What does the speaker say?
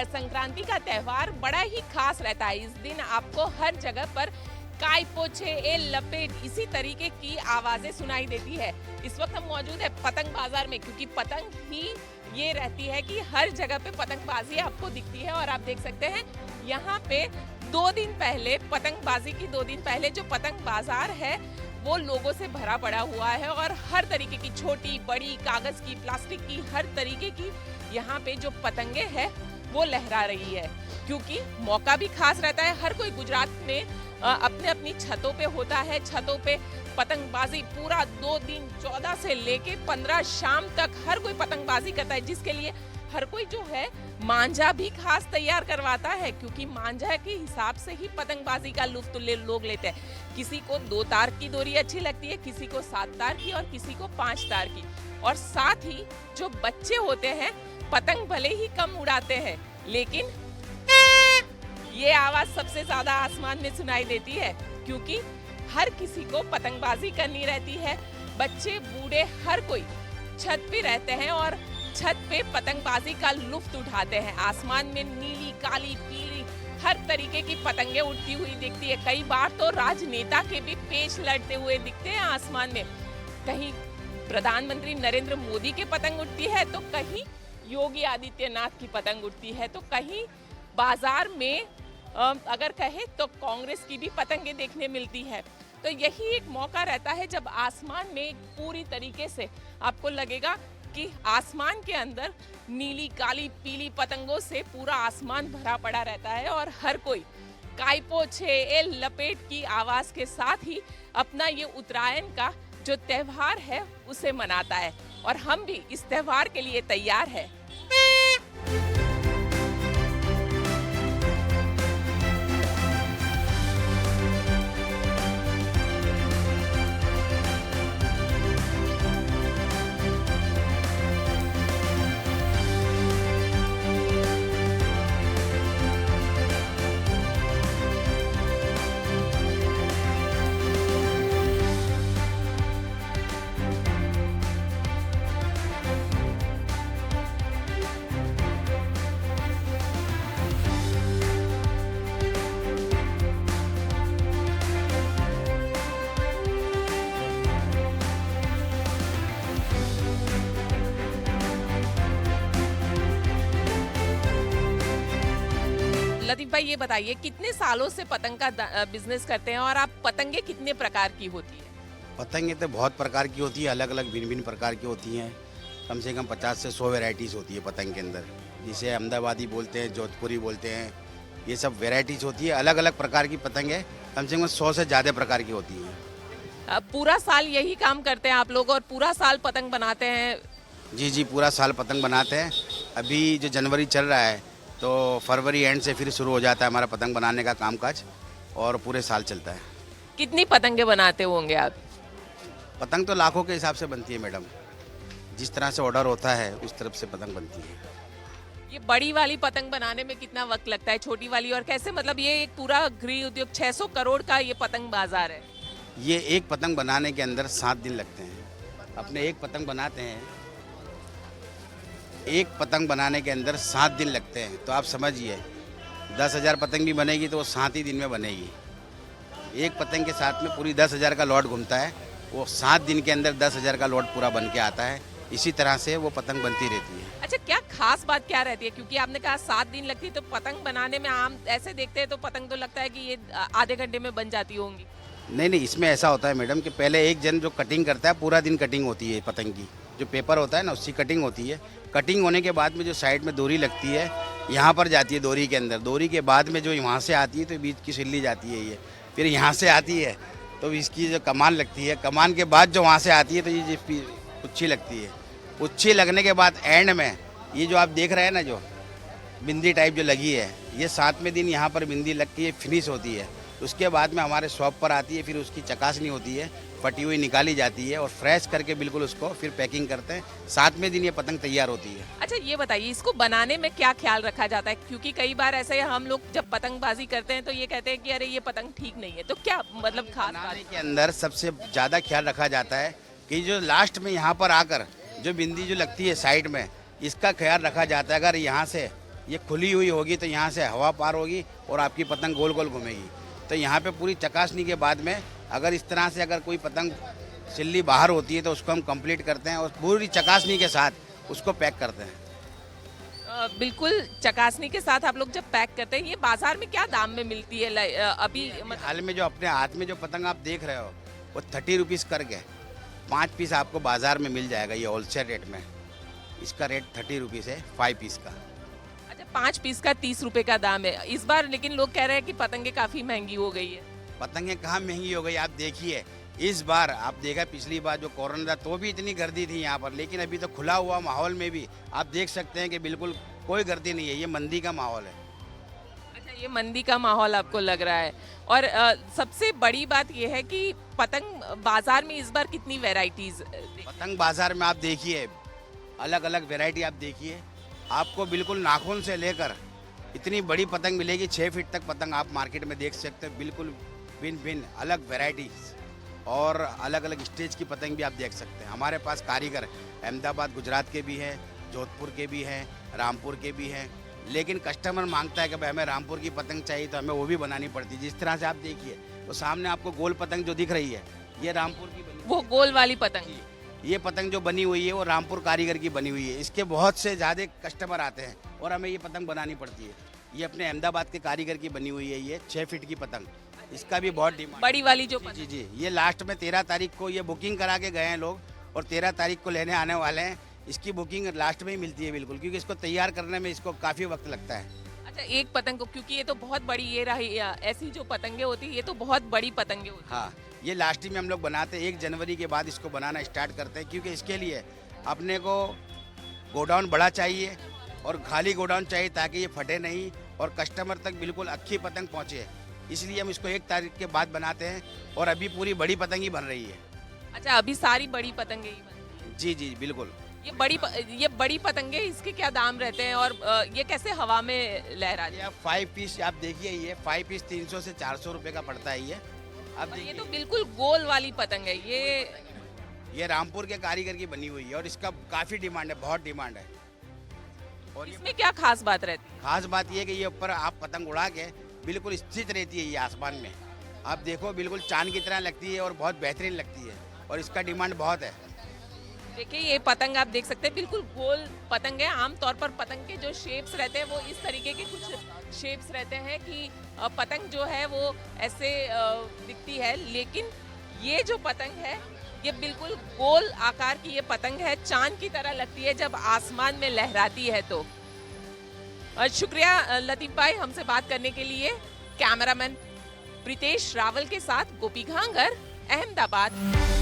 मकर संक्रांति का त्यौहार बड़ा ही खास रहता है। इस दिन आपको हर जगह पर काय पोछे ए लपेट इसी तरीके की आवाजें सुनाई देती है। इस वक्त हम मौजूद है पतंग बाजार में, क्योंकि पतंग ही ये रहती है कि हर जगह पे पतंगबाजी आपको दिखती है। और आप देख सकते हैं यहाँ पे 2 दिन पहले पतंगबाजी की 2 दिन पहले जो पतंग बाजार है वो लोगों से भरा पड़ा हुआ है और हर तरीके की छोटी बड़ी कागज की प्लास्टिक की हर तरीके की यहाँ पे जो पतंगे हैं वो लहरा रही है। क्योंकि मौका भी खास रहता है, हर कोई गुजरात में अपने अपनी छतों पे होता है। छतों पे पतंगबाजी पूरा 2 दिन 14 से लेके 15 शाम तक हर कोई पतंगबाजी करता है, जिसके लिए हर कोई जो है मांझा भी खास तैयार करवाता है। क्योंकि मांझा के हिसाब से ही पतंगबाजी का लुत्फ लोग लेते हैं। किसी को 2 तार की डोरी अच्छी लगती है, किसी को 7 तार की और किसी को 5 तार की। और साथ ही जो बच्चे होते हैं पतंग भले ही कम उड़ाते हैं, लेकिन ये आवाज सबसे ज्यादा आसमान में सुनाई देती है। क्योंकि हर किसी को पतंगबाजी करनी रहती है। बच्चे बूढ़े हर कोई छत पे रहते हैं और छत पे पतंगबाजी का लुत्फ उठाते हैं। आसमान में नीली काली पीली हर तरीके की पतंगे उड़ती हुई दिखती है। कई बार तो राजनेता के भी पेच लड़ते हुए दिखते हैं आसमान में। कहीं प्रधानमंत्री नरेंद्र मोदी के पतंग उड़ती है तो कहीं योगी आदित्यनाथ की पतंग उड़ती है, तो कहीं बाजार में अगर कहे तो कांग्रेस की भी पतंगे देखने मिलती है। तो यही एक मौका रहता है जब आसमान में पूरी तरीके से आपको लगेगा कि आसमान के अंदर नीली काली पीली पतंगों से पूरा आसमान भरा पड़ा रहता है और हर कोई काय पोछे ए लपेट की आवाज के साथ ही अपना ये उत्तरायण का जो त्यौहार है उसे मनाता है। और हम भी इस त्यौहार के लिए तैयार है। लतीफ भाई ये बताइए कितने सालों से पतंग का बिजनेस करते हैं और आप पतंगे कितने प्रकार की होती है? पतंगे तो बहुत प्रकार की होती है, अलग अलग भिन्न भिन्न प्रकार की होती हैं। कम से कम 50 से 100 वैरायटीज़ होती है पतंग के अंदर, जिसे अहमदाबादी बोलते हैं, जोधपुरी बोलते हैं। ये सब वैरायटीज़ होती है, अलग अलग प्रकार की पतंगे कम से कम 100 से ज़्यादा प्रकार की होती हैं। पूरा साल यही काम करते हैं आप लोग और पूरा साल पतंग बनाते हैं? जी, पूरा साल पतंग बनाते हैं। अभी जो जनवरी चल रहा है तो फरवरी एंड से फिर शुरू हो जाता है हमारा पतंग बनाने का कामकाज और पूरे साल चलता है। कितनी पतंगे बनाते होंगे आप? पतंग तो लाखों के हिसाब से बनती है मैडम, जिस तरह से ऑर्डर होता है उस तरफ से पतंग बनती है। ये बड़ी वाली पतंग बनाने में कितना वक्त लगता है, छोटी वाली? और कैसे, मतलब ये एक पूरा गृह उद्योग 600 करोड़ का ये पतंग बाजार है। ये एक पतंग बनाने के अंदर 7 दिन लगते हैं। अपने एक पतंग बनाते हैं, एक पतंग बनाने के अंदर 7 दिन लगते हैं। तो आप समझिए 10,000 पतंग भी बनेगी तो वो 7 ही दिन में बनेगी। एक पतंग के साथ में पूरी 10,000 का लॉट घूमता है, वो 7 दिन के अंदर 10,000 का लॉट पूरा बन के आता है। इसी तरह से वो पतंग बनती रहती है। अच्छा, क्या खास बात क्या रहती है? क्योंकि आपने कहा 7 दिन लगती है, तो पतंग बनाने में आम ऐसे देखते हैं तो पतंग तो लगता है कि ये आधे घंटे में बन जाती होंगी। नहीं, इसमें ऐसा होता है मैडम कि पहले एक जन जो कटिंग करता है, पूरा दिन कटिंग होती है पतंग की। जो पेपर होता है ना उसकी कटिंग होती है। कटिंग होने के बाद में जो साइड में डोरी लगती है यहाँ पर जाती है डोरी के अंदर। डोरी के बाद में जो वहाँ से आती है तो बीच की सिल्ली जाती है ये, फिर यहाँ से आती है तो इसकी जो कमान लगती है। कमान के बाद जो वहाँ से आती है तो ये उच्छी लगती है। उच्छी लगने के बाद एंड में ये जो आप देख रहे हैं ना, जो बिंदी टाइप जो लगी है, ये 7वें दिन यहाँ पर बिंदी लग के फिनिश होती है। उसके बाद में हमारे शॉप पर आती है, फिर उसकी चकासनी होती है, फटी हुई निकाली जाती है और फ्रेश करके बिल्कुल उसको फिर पैकिंग करते हैं। 7वें दिन ये पतंग तैयार होती है। अच्छा, ये बताइए इसको बनाने में क्या ख्याल रखा जाता है? क्योंकि कई बार ऐसे हम लोग जब पतंगबाजी करते हैं तो ये कहते हैं कि अरे ये पतंग ठीक नहीं है, तो क्या मतलब खास बनाने के अंदर सबसे ज़्यादा ख्याल रखा जाता है कि जो लास्ट में यहाँ पर आकर जो बिंदी जो लगती है साइड में, इसका ख्याल रखा जाता है। अगर यहाँ से ये खुली हुई होगी तो यहाँ से हवा पार होगी और आपकी पतंग गोल गोल घूमेगी। तो यहाँ पे पूरी चकासनी के बाद में अगर इस तरह से अगर कोई पतंग सिल्ली बाहर होती है तो उसको हम कंप्लीट करते हैं और पूरी चकासनी के साथ उसको पैक करते हैं। बिल्कुल चकासनी के साथ आप लोग जब पैक करते हैं, ये बाजार में क्या दाम में मिलती है अभी हाल में जो अपने हाथ में जो पतंग आप देख रहे हो वो 30 रुपीज़ करके 5 पीस आपको बाजार में मिल जाएगा, ये होलसेल रेट में। इसका रेट 30 रुपीज़ है 5 पीस का। अच्छा, 5 पीस का 30 रुपए का दाम है इस बार, लेकिन लोग कह रहे हैं कि पतंगे काफी महंगी हो गई है। पतंगें कहाँ महंगी हो गई, आप देखिए इस बार आप देखा पिछली बार जो कोरोना था तो भी इतनी गर्दी थी यहाँ पर, लेकिन अभी तो खुला हुआ माहौल में भी आप देख सकते हैं कि बिल्कुल कोई गर्दी नहीं है, ये मंदी का माहौल है। अच्छा, ये मंदी का माहौल आपको लग रहा है। और सबसे बड़ी बात ये है कि पतंग बाजार में इस बार कितनी वैरायटीज। पतंग बाजार में आप देखिए अलग अलग वैरायटी आप देखिए, आपको बिल्कुल नाखून से लेकर इतनी बड़ी पतंग मिलेगी, 6 फीट तक पतंग आप मार्केट में देख सकते हैं, बिल्कुल भिन्न भिन्न अलग वैरायटीज और अलग अलग स्टेज की पतंग भी आप देख सकते हैं। हमारे पास कारीगर अहमदाबाद गुजरात के भी हैं, जोधपुर के भी हैं, रामपुर के भी हैं, लेकिन कस्टमर मांगता है कि भाई हमें रामपुर की पतंग चाहिए तो हमें वो भी बनानी पड़ती है। जिस तरह से आप देखिए तो सामने आपको गोल पतंग जो दिख रही है ये रामपुर की बनी, वो गोल वाली पतंग, ये पतंग जो बनी हुई है वो रामपुर कारीगर की बनी हुई है। इसके बहुत से ज़्यादा कस्टमर आते हैं और हमें ये पतंग बनानी पड़ती है। ये अपने अहमदाबाद के कारीगर की बनी हुई है, ये 6 फीट की पतंग, इसका भी बहुत डिमांड। बड़ी वाली जो जी जी, ये लास्ट में 13 तारीख को ये बुकिंग करा के गए हैं लोग और 13 तारीख को लेने आने वाले हैं। इसकी बुकिंग लास्ट में ही मिलती है बिल्कुल, क्योंकि इसको तैयार करने में इसको काफ़ी वक्त लगता है। अच्छा, एक पतंग को, क्योंकि ये तो बहुत बड़ी ये रही, ऐसी जो पतंगे होती है ये तो बहुत बड़ी पतंगे होती है। हाँ, ये लास्ट में हम लोग बनाते हैं, 1 जनवरी के बाद इसको बनाना स्टार्ट करते हैं, क्योंकि इसके लिए अपने को गोडाउन बड़ा चाहिए और खाली गोडाउन चाहिए ताकि ये फटे नहीं और कस्टमर तक बिल्कुल अच्छी पतंग पहुँचे। इसलिए हम इसको 1 तारीख के बाद बनाते हैं और अभी पूरी बड़ी पतंग ही बन रही है। अच्छा, अभी सारी बड़ी पतंगे ही बन रही हैं। जी जी बिल्कुल। ये बड़ी पतंगे, इसके क्या दाम रहते हैं और ये कैसे हवा में लहराती है? ये 5 पीस आप देखिए, ये 5 पीस 300 से 400 रुपए का पड़ता है ये। अब और ये देखिए तो बिल्कुल गोल वाली पतंग है ये रामपुर के कारीगर की बनी हुई है और इसका काफ़ी डिमांड है, बहुत डिमांड है। और ये इसमें क्या खास बात रहती है? खास बात ये है कि ये ऊपर आप पतंग उड़ा के बिल्कुल स्थित रहती है ये आसमान में, आप देखो बिल्कुल चांद की तरह लगती है और बहुत बेहतरीन लगती है और इसका डिमांड बहुत है। देखिए, ये पतंग आप देख सकते हैं, बिल्कुल गोल पतंग है। आमतौर पर पतंग के जो शेप्स रहते हैं वो इस तरीके के कुछ शेप्स रहते हैं कि पतंग जो है वो ऐसे दिखती है, लेकिन ये जो पतंग है ये बिल्कुल गोल आकार की ये पतंग है, चांद की तरह लगती है जब आसमान में लहराती है। तो शुक्रिया लतीफ भाई हमसे बात करने के लिए। कैमरामैन प्रीतेश रावल के साथ गोपी घांगर, अहमदाबाद।